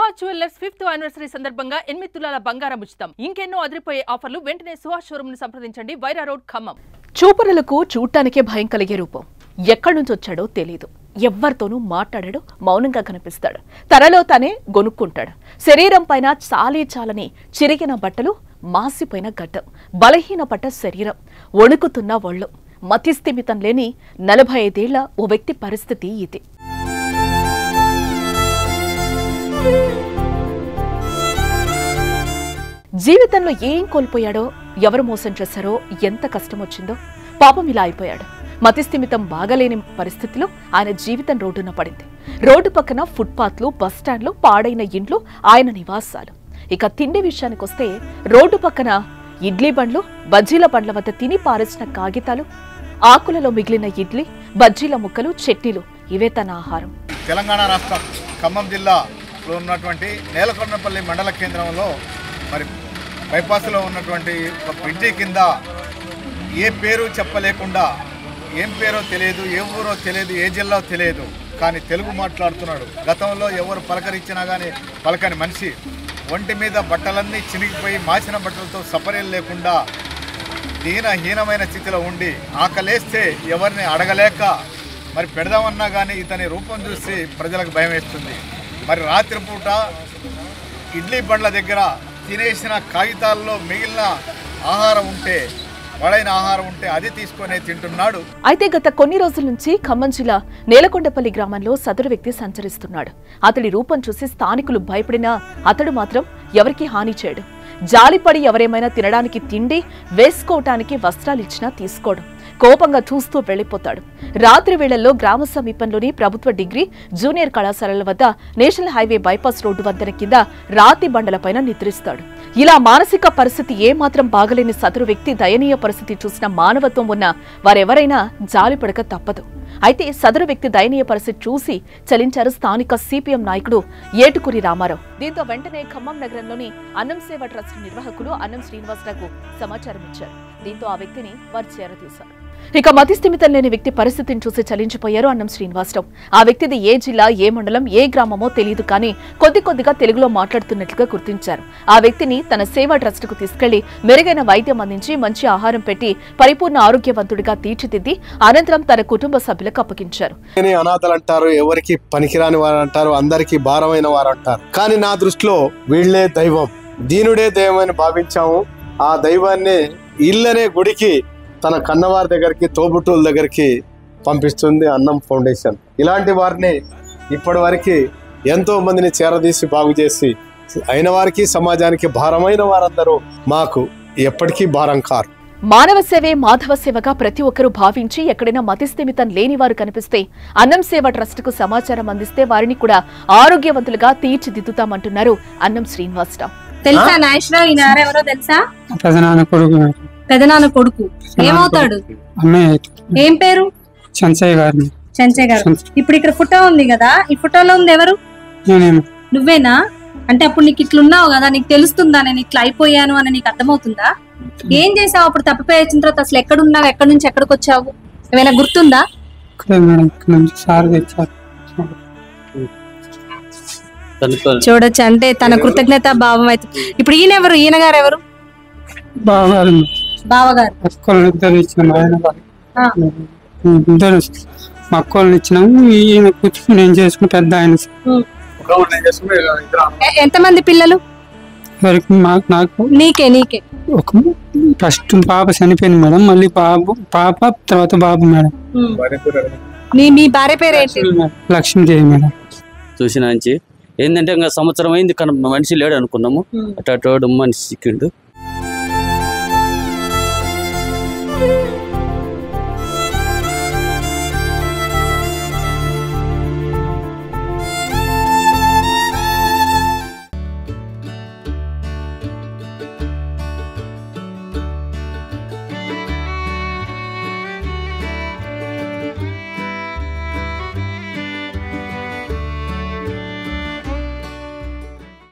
Suhas jewellers 5th anniversary సందర్భంగా 8 తులాల బంగారం ఉచితం. ఇంకెన్నో అదిరిపోయే ఆఫర్లు. వెంటనే సుహాస్ షోరూమ్ ను సంప్రదించండి. వైరా రోడ్, ఖమ్మం. చూపరులకు చూడటానికే భయం కలిగే రూపం. ఎక్కడి నుంచి వచ్చాడో తెలియదు. ఎవ్వరితోనూ మాట్లాడాడు, మౌనంగా కనిపిస్తాడు. తనలో తానే గొనుక్కుంటాడు. శరీరం పైన చాలని చిరిగిన బట్టలు, మాసిపోయిన గడ్డం, బలహీనపడ్డ శరీరం, వణుకుతున్న ఒళ్ళు. మతిస్థిమితం లేని 45 ఏళ్ల ఓ వ్యక్తి పరిస్థితి ఇది. జీవితంలో ఏం కోల్పోయాడో, ఎవరు మోసం చేశారో, ఎంత కష్టం వచ్చిందో పాపం ఇలా అయిపోయాడు. మతిస్థిమితం బాగలేని పరిస్థితిలో ఆయన జీవితం రోడ్డున పడింది. రోడ్డు పక్కన ఫుట్పాత్లు, బస్టాండ్లు, పాడైన ఇండ్లు ఆయన నివాసాలు. ఇక తిండి విషయానికొస్తే రోడ్డు పక్కన ఇడ్లీ బండ్లు, బజ్జీల బండ్ల వద్ద తిని పారేసిన కాగితాలు, ఆకులలో మిగిలిన ఇడ్లీ, బజ్జీల ముక్కలు, చట్నీలు, ఇవే తన ఆహారం. తెలంగాణ రాష్ట్రం ఖమ్మం జిల్లాలో ఉన్నటువంటి నేలకొండపల్లి మండల కేంద్రంలో మరి బైపాస్లో ఉన్నటువంటి ఒక బ్రిడ్జి కింద ఏ పేరు చెప్పలేకుండా, ఏం పేరో తెలియదు, ఏ ఊరో తెలియదు, ఏ జిల్లా తెలియదు, కానీ తెలుగు మాట్లాడుతున్నాడు. గతంలో ఎవరు పలకరించినా కానీ పలకని మనిషి. ఒంటి మీద బట్టలన్నీ చినిగిపోయి మాసిన బట్టలతో సపరేలు లేకుండా దీనహీనమైన స్థితిలో ఉండి ఆకలేస్తే ఎవరిని అడగలేక మరి పెడదామన్నా కానీ ఇతని రూపం చూసి ప్రజలకు భయం వేస్తుంది. మరి రాత్రిపూట ఇడ్లీ బండ్ల దగ్గర తినేసిన కాగితాల్లో మిగిలిన ఆహారం ఉంటే, వాడైన ఆహారం ఉంటే అది తీసుకొని తింటున్నాడు. అయితే గత కొన్ని రోజుల నుంచి ఖమ్మం జిల్లా నేలకొండపల్లి గ్రామంలో సదరు వ్యక్తి సంచరిస్తున్నాడు. అతడి రూపం చూసి స్థానికులు భయపడినా అతడు మాత్రం ఎవరికి హాని చేయడు. జాలిపడి ఎవరేమైనా తినడానికి తిండి, వేసుకోవటానికి వస్త్రాలిచ్చినా తీసుకోవడం. కోపంగా చూస్తూ వెళ్లిపోతాడు. రాత్రి వేళల్లో గ్రామ సమీపంలోని ప్రభుత్వ డిగ్రీ, జూనియర్ కళాశాలల వద్ద నేషనల్ హైవే బైపాస్ రోడ్డు వంతెన కింద రాతి బండలపైన నిద్రిస్తాడు. ఇలా మానసిక పరిస్థితి ఏమాత్రం బాగలేని సదరు వ్యక్తి దయనీయ పరిస్థితి చూసిన మానవత్వం ఉన్న వారెవరైనా జాలిపడక తప్పదు. అయితే సదరు వ్యక్తి దయనీయ పరిస్థితి చూసి చలించారు స్థానిక సిపిఎం నాయకుడు ఏటుకూరి రామారావు. దీంతో వెంటనే ఖమ్మం నగరంలోని అన్నం సేవ ట్రస్ట్ నిర్వాహకులు అన్నం శ్రీనివాసరావుకు సమాచారం ఇచ్చారు. దీంతో ఆ వ్యక్తిని వారు చేరదీశారు. ఇక మతిస్థిమితం లేని వ్యక్తి పరిస్థితిని చూసి చలించిపోయారు అన్నం శ్రీనివాసరావు. ఆ వ్యక్తిది ఏ జిల్లా, ఏ మండలం, ఏ గ్రామమో తెలియదు, కానీ కొద్దిగా తెలుగులో మాట్లాడుతున్నట్లుగా గుర్తించారు. ఆ వ్యక్తిని తన సేవా ట్రస్ట్ కు తీసుకెళ్లి మెరుగైన వైద్యం అందించి మంచి ఆహారం పెట్టి పరిపూర్ణ ఆరోగ్యవంతుడిగా తీర్చిదిద్ది అనంతరం తన కుటుంబ సభ్యులకు అప్పగించారు. అనాథలు అంటారు, ఎవరికి పనికిరాని వారు అంటారు, అందరికీ భారమైన వారు అంటారు, కానీ నా దృష్టిలో వీళ్లే దైవం, దీనుడే దైవం అని భావించాము. ఆ దైవాన్ని ఇల్లనే గుడికి, తన కన్నవారి దగ్గరికి, తోబుట్టుల దగ్గరికి పంపిస్తుంది అన్నం ఫౌండేషన్. ఇలాంటి వారిని ఇప్పటి వరకు ఎంతో మందిని చేరదీసి బాగు చేసి అయిన వారికి, సమాజానికి భారమైన వారందరూ మాకు ఎప్పటికీ భారం కారు. మానవ సేవే మాధవ సేవగా ప్రతి ఒక్కరూ భావించి ఎక్కడైనా మతిస్థిమితం లేని వారు కనిపిస్తే అన్నం సేవ ట్రస్ట్ కు సమాచారం అందిస్తే వారిని కూడా ఆరోగ్యవంతులుగా తీర్చిదిద్దుతామంటున్నారు అన్నం శ్రీనివాసరావు. తెలుసా నాగేశ్వరరావు? ఈయన ఎవరో తెలుసా? పెదనాన్న కొడుకు. ఏమవుతాడు? ఏం పేరు? చంచయ్య గారు. ఇప్పుడు ఇక్కడ ఫోటో ఉంది కదా, ఈ ఫోటోలో ఉంది ఎవరు? నువ్వేనా? అంటే అప్పుడు నీకు ఇట్లున్నావు కదా, నీకు తెలుస్తుందా నేను ఇట్లా అయిపోయాను అని నీకు అర్థమవుతుందా? ఏం చేసావు అప్పుడు? తప్పిపోయి వచ్చిన తర్వాత అసలు ఎక్కడున్నావు, ఎక్కడి నుంచి ఎక్కడికి వచ్చావు, ఏమైనా గుర్తుందా? చూడొచ్చు. అంటే తన కృతజ్ఞత భావం అయితే. ఇప్పుడు ఈయన ఎవరు? ఈయన గారు ఎవరు? బావగారు. మక్కల్ని ఇచ్చినాము. ఈయన కూర్చుని నేను చేసుకున్న పెద్ద ఆయన. ఎంతమంది పిల్లలు? నాకు నీకే ఒక ఫస్ట్ పాప చనిపోయింది మేడం, మళ్ళీ పాప తర్వాత బాబు మేడం. మీ భార్య పేరు ఏంటి? లక్ష్మీదేవి మేడం. చూసిన నుంచి ఏంటంటే ఇంకా సంవత్సరం అయింది, మనిషి లేడు అనుకున్నాము. అటు మనిషి చిక్కిండు.